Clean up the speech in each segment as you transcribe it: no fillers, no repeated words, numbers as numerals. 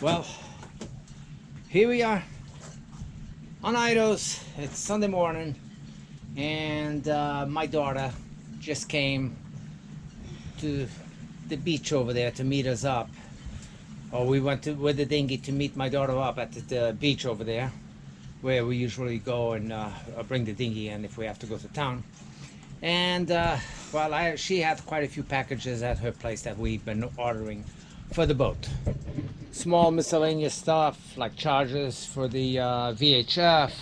Well, here we are on iDos. It's Sunday morning, and my daughter just came to the beach over there to meet us up. Or we went with the dinghy to meet my daughter up at the beach over there, where we usually go and bring the dinghy in if we have to go to town. And well, she had quite a few packages at her place that we've been ordering for the boat. Small miscellaneous stuff like chargers for the VHF,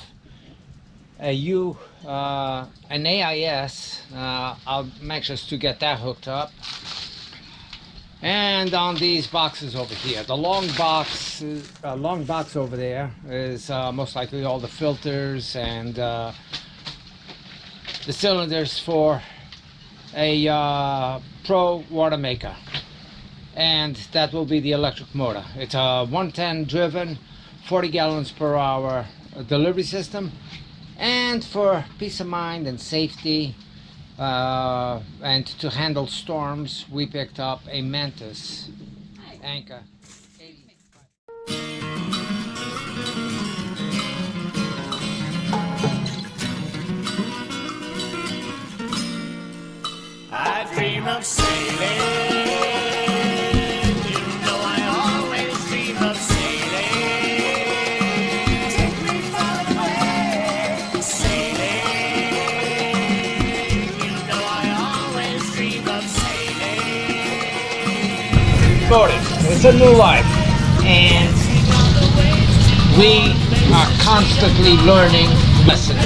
an AIS. I'm anxious to get that hooked up. And on these boxes over here, the long box over there is most likely all the filters and the cylinders for a Pro watermaker. And that will be the electric motor. It's a 110 driven, 40 gallons per hour delivery system. And for peace of mind and safety and to handle storms, we picked up a Mantis anchor. I dream of sailing. It's a new life, and we are constantly learning lessons.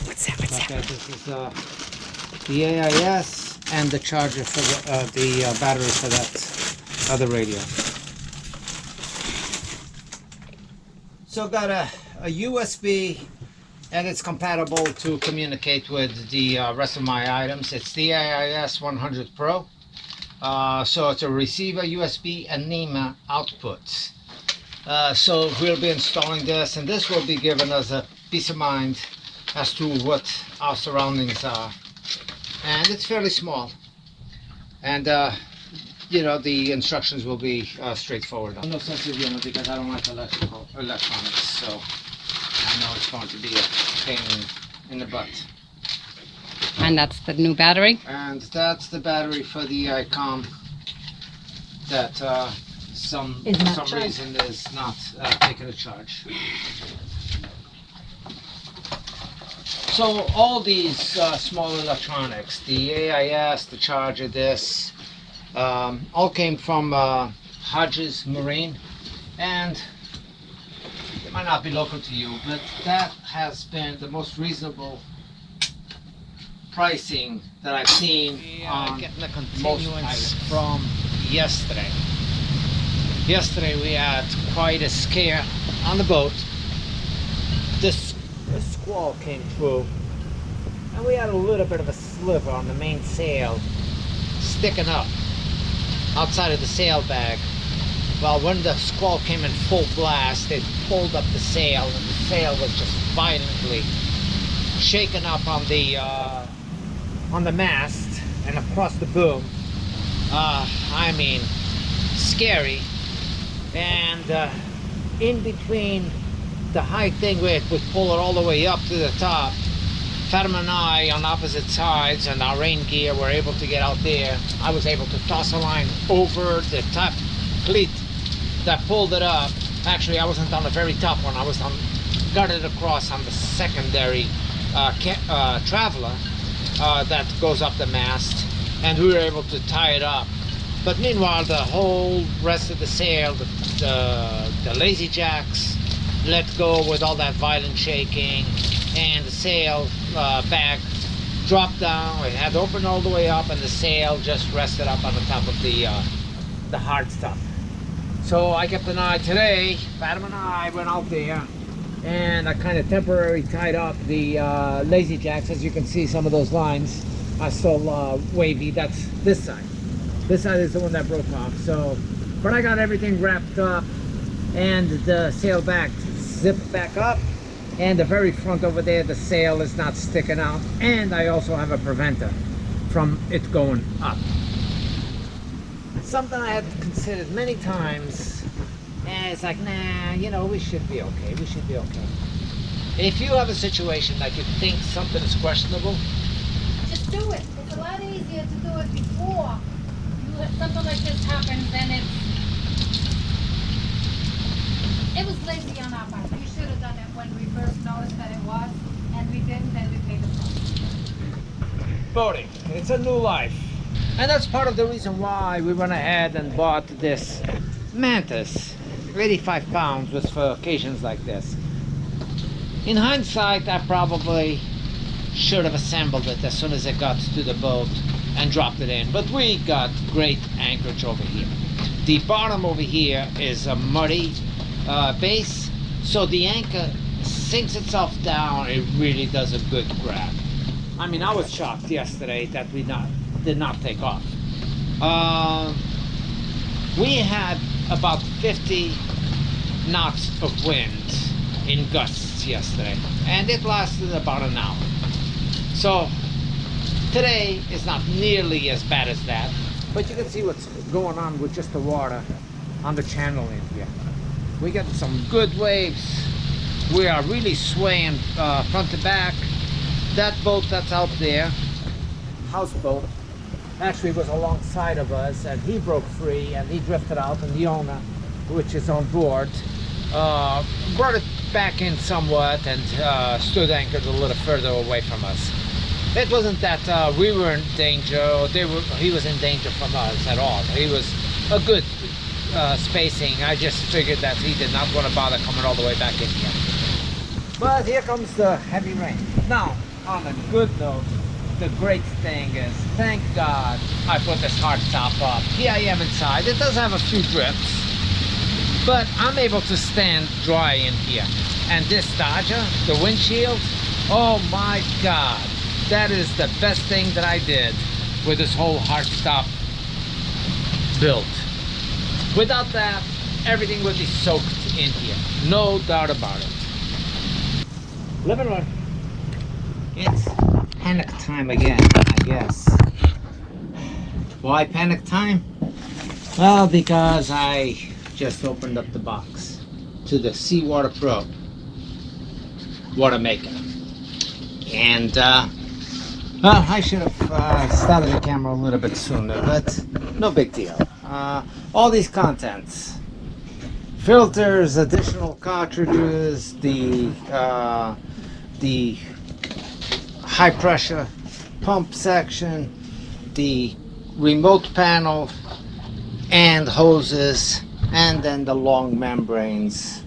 What's that? This is the AIS and the charger for the battery for that other radio. So got a USB, and it's compatible to communicate with the rest of my items. It's the AIS 100 Pro. So it's a receiver, USB, and NEMA outputs. So we'll be installing this, and this will be giving us a peace of mind as to what our surroundings are. And it's fairly small. And you know, the instructions will be straightforward. No sense of humor because I don't like electronics, so I know it's going to be a pain in the butt. And that's the new battery? And that's the battery for the ICOM that for some reason is not taking a charge. So all these small electronics, the AIS, the charger, this, all came from Hodges Marine, and it might not be local to you, but that has been the most reasonable pricing that I've seen on getting the continuance from yesterday. Yesterday we had quite a scare on the boat. This squall came through, and we had a little bit of a sliver on the main sail sticking up outside of the sail bag. Well, when the squall came in full blast, it pulled up the sail, and the sail was just violently shaken up on the mast and across the boom. I mean, scary. And in between the high thing where it would pull it all the way up to the top, Fatima and I on opposite sides and our rain gear were able to get out there. I was able to toss a line over the top cleat that pulled it up. Actually, I wasn't on the very top one. I was got it across on the secondary traveler that goes up the mast, and we were able to tie it up. But meanwhile, the whole rest of the sail, the lazy jacks let go with all that violent shaking, and the sail bag dropped down. It had opened all the way up, and the sail just rested up on the top of the hard stuff. So I kept an eye today. Fatima and I went out there, and I kind of temporarily tied up the lazy jacks. As you can see, some of those lines are still wavy. That's this side. This side is the one that broke off. So, but I got everything wrapped up, and the sail back zipped back up, and the very front over there, the sail is not sticking out, and I also have a preventer from it going up. Something I had considered many times, and it's like, nah, you know, we should be okay, we should be okay. If you have a situation that you think something is questionable, Just do it. It's a lot easier to do it before something like this happens, and it was lazy on our part. We should have done it when we first noticed that it was, and we didn't, and we paid the price. boating, it's a new life. And that's part of the reason why we went ahead and bought this Mantis, 85 pounds, was for occasions like this. In hindsight, I probably should have assembled it as soon as it got to the boat and dropped it in, but we got great anchorage over here. The bottom over here is a muddy base, so the anchor sinks itself down. It really does a good grab. I mean, I was shocked yesterday that we did not take off. We had about 50 knots of wind in gusts yesterday, and it lasted about an hour. So today is not nearly as bad as that, but you can see what's going on with just the water on the channel in here. We get some good waves. We are really swaying front to back. That boat that's out there, houseboat, actually was alongside of us, and he broke free and he drifted out, and the owner, which is on board, brought it back in somewhat and stood anchored a little further away from us. It wasn't that we were in danger or he was in danger from us at all. He was a good spacing. I just figured that he did not want to bother coming all the way back in here. But here comes the heavy rain. Now, on a good note, the great thing is, thank God I put this hard top up. Here I am inside. It does have a few drips, but I'm able to stand dry in here. And this Dodger, the windshield, oh my God, that is the best thing that I did with this whole hard stop build. Without that, everything would be soaked in here. No doubt about it. Live and learn. It's panic time again, I guess. Why panic time? Well, because I just opened up the box to the Seawater Pro watermaker. And, well, I should have started the camera a little bit sooner, but no big deal. All these contents, filters, additional cartridges, the high pressure pump section, the remote panel, and hoses, and then the long membranes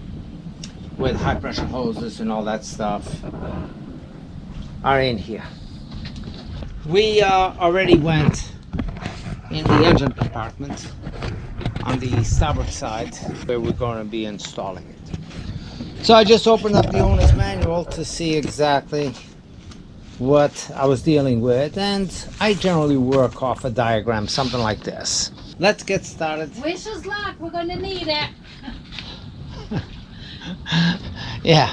with high pressure hoses and all that stuff are in here. We already went in the engine compartment on the starboard side where we're going to be installing it. So I just opened up the owner's manual to see exactly what I was dealing with, and I generally work off a diagram, something like this. Let's get started. Wish us luck. We're going to need it. Yeah.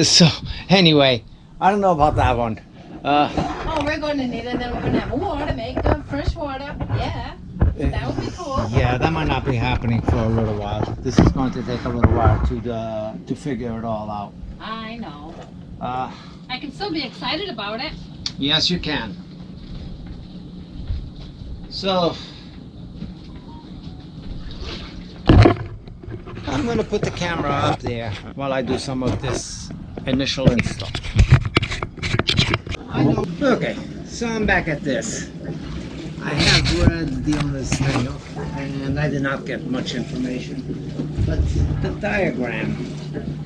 So anyway, I don't know about that one. Oh, we're going to need it. Then we're going to have a water maker, fresh water. Yeah, that would be cool. Yeah, that might not be happening for a little while. This is going to take a little while to figure it all out. I know. I can still be excited about it. Yes, you can. So I'm going to put the camera up there while I do some of this initial install. Okay, so I'm back at this. I have read the owner's manual, and I did not get much information, but the diagram,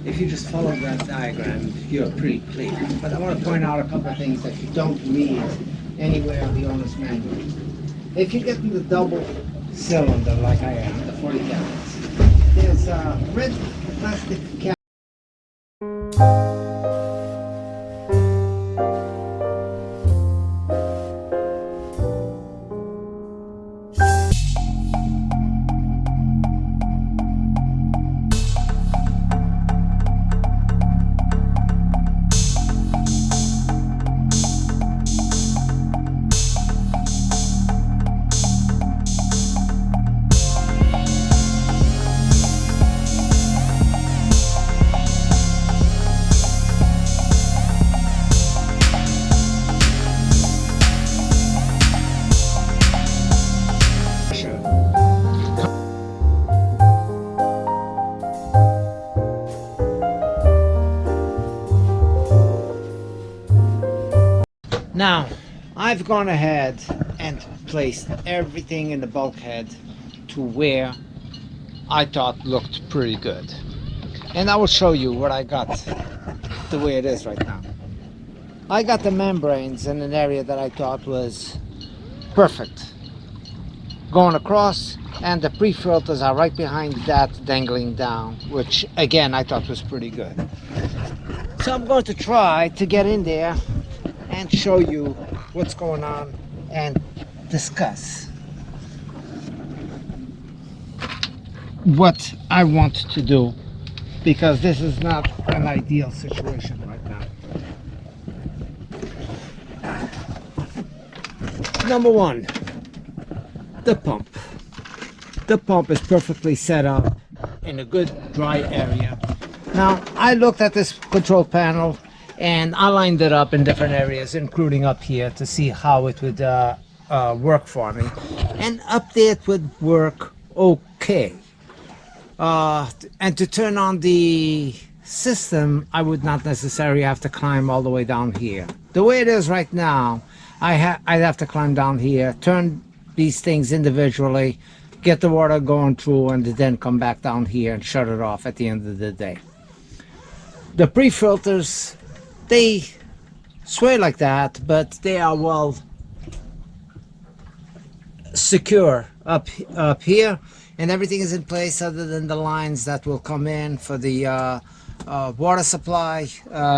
if you just follow that diagram, you're pretty clear. But I want to point out a couple of things that you don't read anywhere in the owner's manual. If you get in the double cylinder like I am, the 40 gallons, there's a red plastic cap. Now, I've gone ahead and placed everything in the bulkhead to where I thought looked pretty good. And I will show you what I got the way it is right now. I got the membranes in an area that I thought was perfect. Going across, and the pre-filters are right behind that dangling down, which again I thought was pretty good. So I'm going to try to get in there and show you what's going on and discuss what I want to do, because this is not an ideal situation right now. Number one, the pump. The pump is perfectly set up in a good dry area. Now, I looked at this control panel and I lined it up in different areas, including up here, to see how it would work for me. And up there it would work okay. And to turn on the system, I would not necessarily have to climb all the way down here. The way it is right now, I'd have to climb down here, turn these things individually, get the water going through, and then come back down here and shut it off at the end of the day. The pre-filters, they sway like that, but they are well secure up here, and everything is in place other than the lines that will come in for the water supply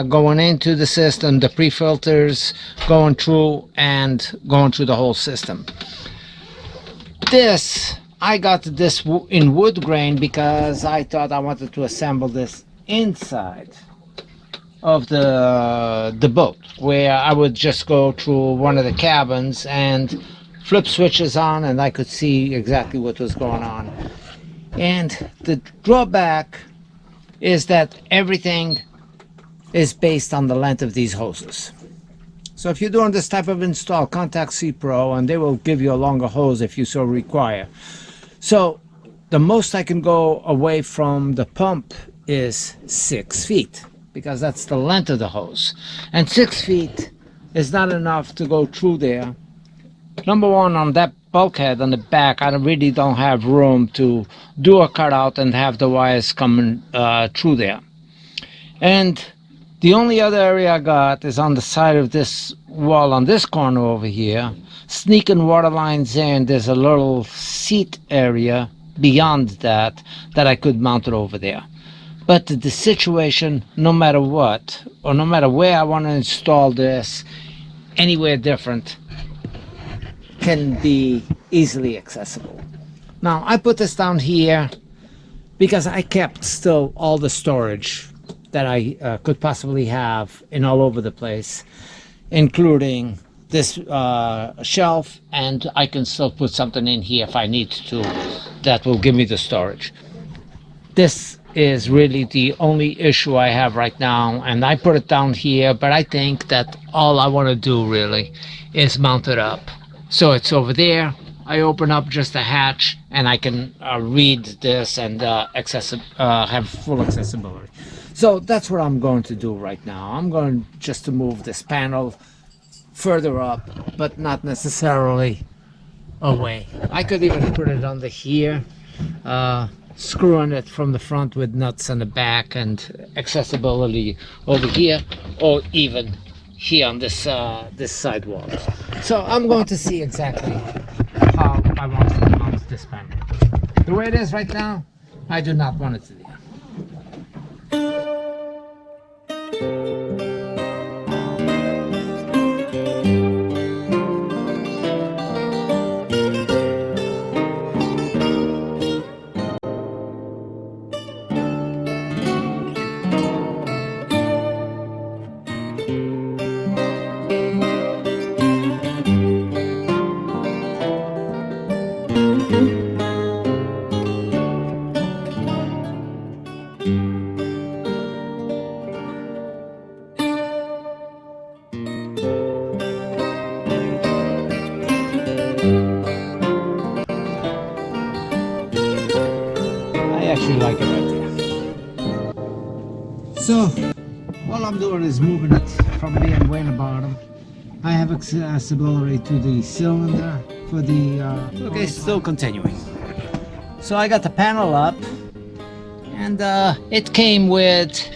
going into the system, the pre-filters going through and going through the whole system. This, I got this in wood grain because I thought I wanted to assemble this inside of the boat, where I would just go through one of the cabins and flip switches on and I could see exactly what was going on. And the drawback is that everything is based on the length of these hoses. So if you're doing this type of install, contact C-Pro and they will give you a longer hose if you so require. So the most I can go away from the pump is 6 feet, because that's the length of the hose. And 6 feet is not enough to go through there. Number one, on that bulkhead on the back, I really don't have room to do a cutout and have the wires coming through there. And the only other area I got is on the side of this wall on this corner over here. Sneaking water lines in, there's a little seat area beyond that I could mount it over there. But the situation, no matter what, or no matter where I want to install this, anywhere different, can be easily accessible. Now, I put this down here because I kept still all the storage that I could possibly have in all over the place, including this shelf, and I can still put something in here if I need to that will give me the storage. This is really the only issue I have right now, and I put it down here, but I think that all I want to do really is mount it up. So it's over there. I open up just a hatch and I can read this and have full accessibility. So that's what I'm going to do right now. I'm going just to move this panel further up, but not necessarily away. I could even put it under here, screwing it from the front with nuts on the back and accessibility over here, or even here on this this sidewall. So I'm going to see exactly how I want to mount this panel. The way it is right now, I do not want it to be. I actually like it right there. So all I'm doing is moving it from being way in the bottom I have accessibility to the cylinder for the okay, still continuing. So I got the panel up, and it came with,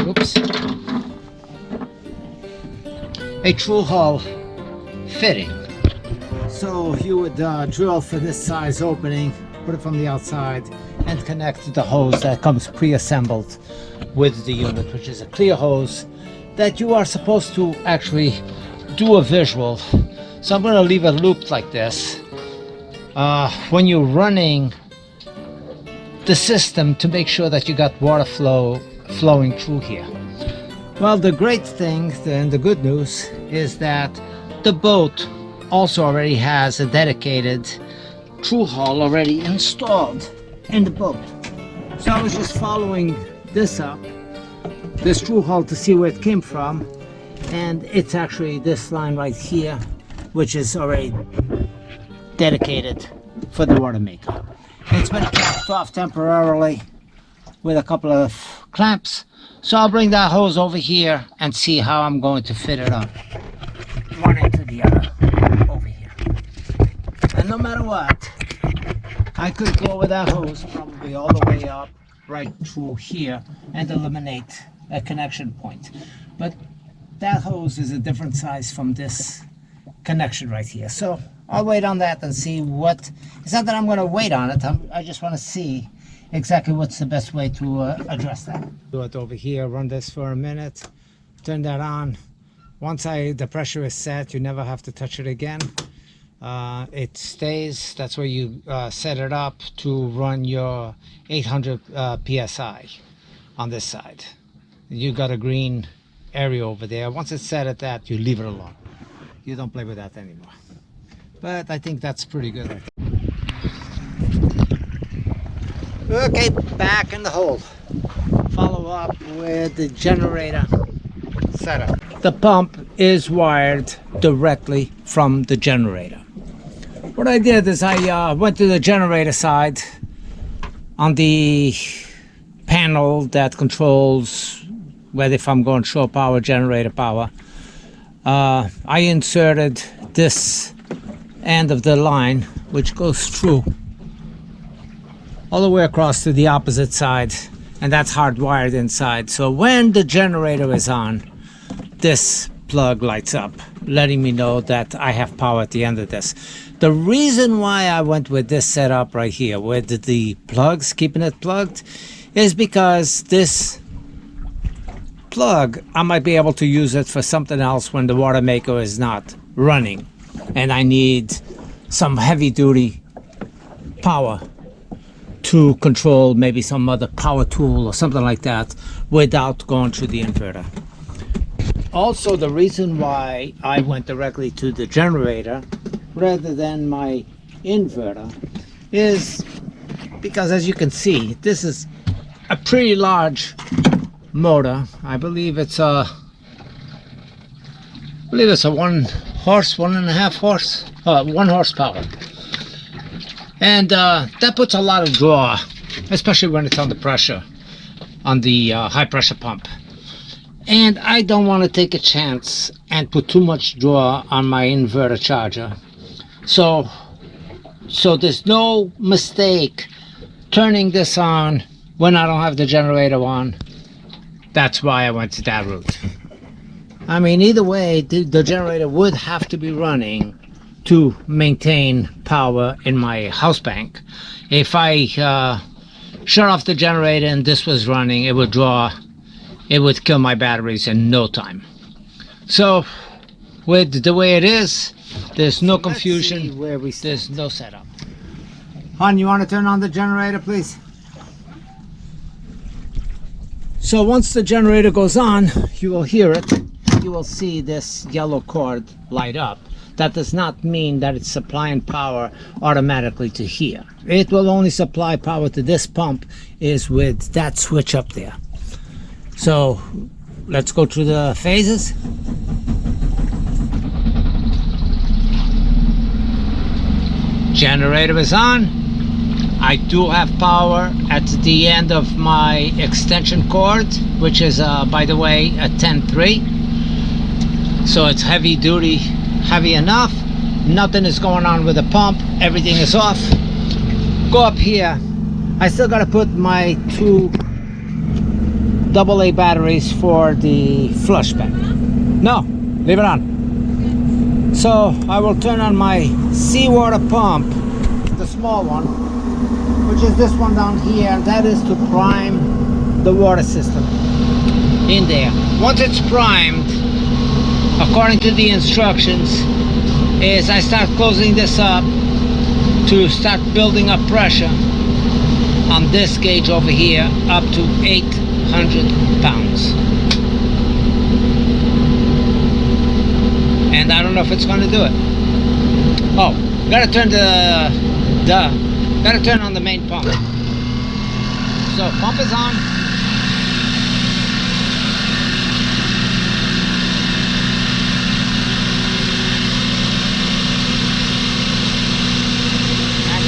oops, a true hull fitting. So you would drill for this size opening, put it from the outside, and connect to the hose that comes pre-assembled with the unit, which is a clear hose that you are supposed to actually do a visual. So I'm going to leave it looped like this when you're running the system to make sure that you got water flowing through here. Well, the great thing and the good news is that the boat also already has a dedicated true hull already installed in the boat. So I was just following this up, this true hull, to see where it came from, and it's actually this line right here, which is already dedicated for the water maker. It's been capped off temporarily with a couple of clamps, so I'll bring that hose over here and see how I'm going to fit it up, one into the other over here. And no matter what, I could go with that hose probably all the way up right through here and eliminate a connection point. But that hose is a different size from this connection right here. So I'll wait on that and see what, it's not that I'm going to wait on it, I just want to see exactly what's the best way to address that. Do it over here, run this for a minute, turn that on. Once the pressure is set, you never have to touch it again. It stays, that's where you set it up to run your 800 psi on this side. You got a green area over there. Once it's set at that, you leave it alone. You don't play with that anymore. But I think that's pretty good. Okay, back in the hole. Follow up with the generator setup. The pump is wired directly from the generator. What I did is I went to the generator side on the panel that controls whether if I'm going shore power, generator power. I inserted this end of the line, which goes through all the way across to the opposite side, and that's hardwired inside. So when the generator is on, this plug lights up, letting me know that I have power at the end of this. The reason why I went with this setup right here, with the plugs, keeping it plugged, is because this plug, I might be able to use it for something else when the water maker is not running and I need some heavy duty power to control maybe some other power tool or something like that without going through the inverter. Also, the reason why I went directly to the generator rather than my inverter is because, as you can see, this is a pretty large motor. I believe it's a 1 horse, 1.5 horse, 1 horsepower. And that puts a lot of draw, especially when it's under pressure on the high pressure pump. And I don't want to take a chance and put too much draw on my inverter charger. So there's no mistake turning this on when I don't have the generator on. That's why I went to that route. I mean, either way, the generator would have to be running to maintain power in my house bank. If I shut off the generator and this was running, it would kill my batteries in no time. So with the way it is, there's no confusion, there's no setup. Hon, you want to turn on the generator, please? So once the generator goes on, you will hear it. You will see this yellow cord light up. That does not mean that it's supplying power automatically to here. It will only supply power to this pump is with that switch up there. So let's go through the phases. Generator is on. I do have power at the end of my extension cord, which is by the way a 10.3. So it's heavy duty, heavy enough. Nothing is going on with the pump. Everything is off. Go up here. I still got to put my 2 AA batteries for the flush bank. No, leave it on. So I will turn on my seawater pump, the small one, which is this one down here. That is to prime the water system in there. Once it's primed, according to the instructions, is I start closing this up to start building up pressure on this gauge over here up to 800 pounds. And I don't know if it's going to do it. Oh, gotta turn gotta turn on the main pump. So pump is on.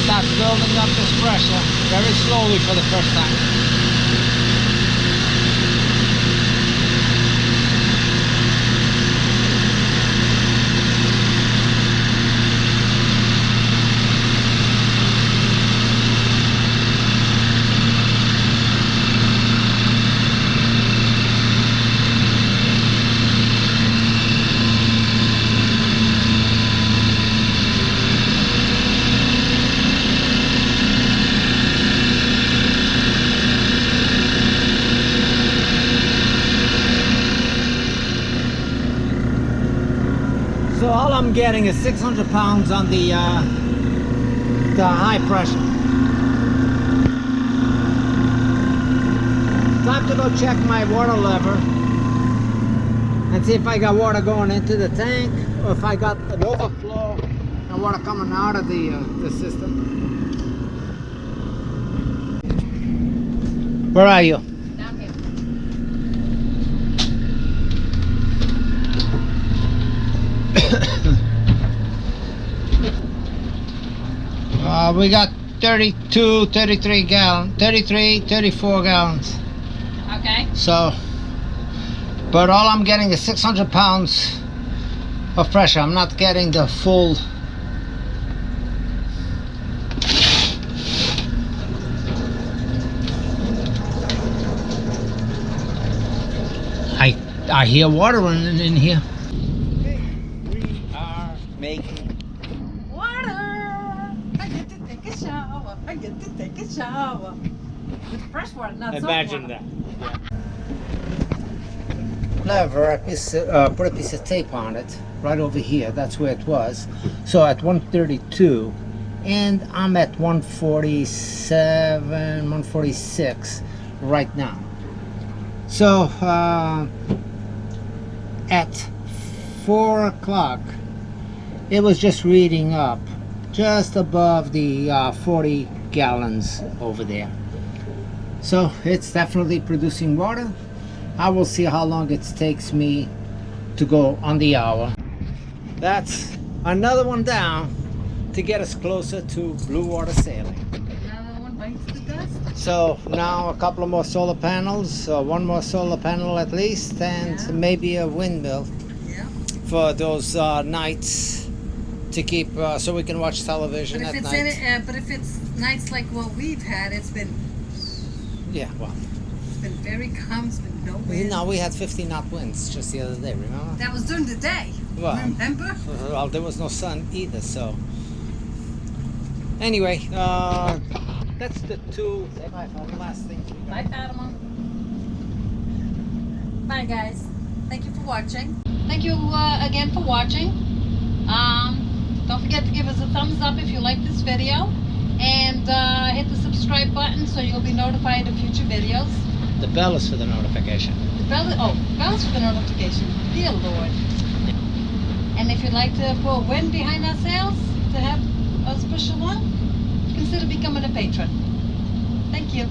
Start building up this pressure very slowly for the first time. So all I'm getting is 600 pounds on the high pressure. Time to go check my water lever and see if I got water going into the tank or if I got an overflow and water coming out of the system. Where are you? Down here. We got 32, 33 gallons, 33, 34 gallons. Okay. So, but all I'm getting is 600 pounds of pressure. I'm not getting the full. I hear water running in here. We are making Water! I get to take a shower. I get to take a shower. With fresh water, not salt imagine water. that. Lever, put a piece of tape on it right over here. That's where it was. So at 132, and I'm at 147, 146 right now. So at 4 o'clock, it was just reading up just above the 40 gallons over there. So it's definitely producing water. I will see how long it takes me to go on the hour. That's another one down to get us closer to blue water sailing. Another one bites the dust. So now a couple of more solar panels, one more solar panel at least, and Yeah. maybe a windmill Yeah. for those nights to keep so we can watch television But at if it's night. but if it's nights like what we've had, it's been Well, very calm. It's been no wind. no, we had 50 knot winds just the other day, remember? That was during the day. Well, Remember? well, there was no sun either, so anyway, that's the two last things we got. Bye, Fatima. Bye, guys. Thank you for watching. Thank you again for watching. Don't forget to give us a thumbs up if you like this video, and hit the subscribe button so you'll be notified of future videos. The bell is for the notification. The bell is for the notification. Dear Lord. And if you'd like to put wind behind our sails to have us push along, consider becoming a patron. Thank you.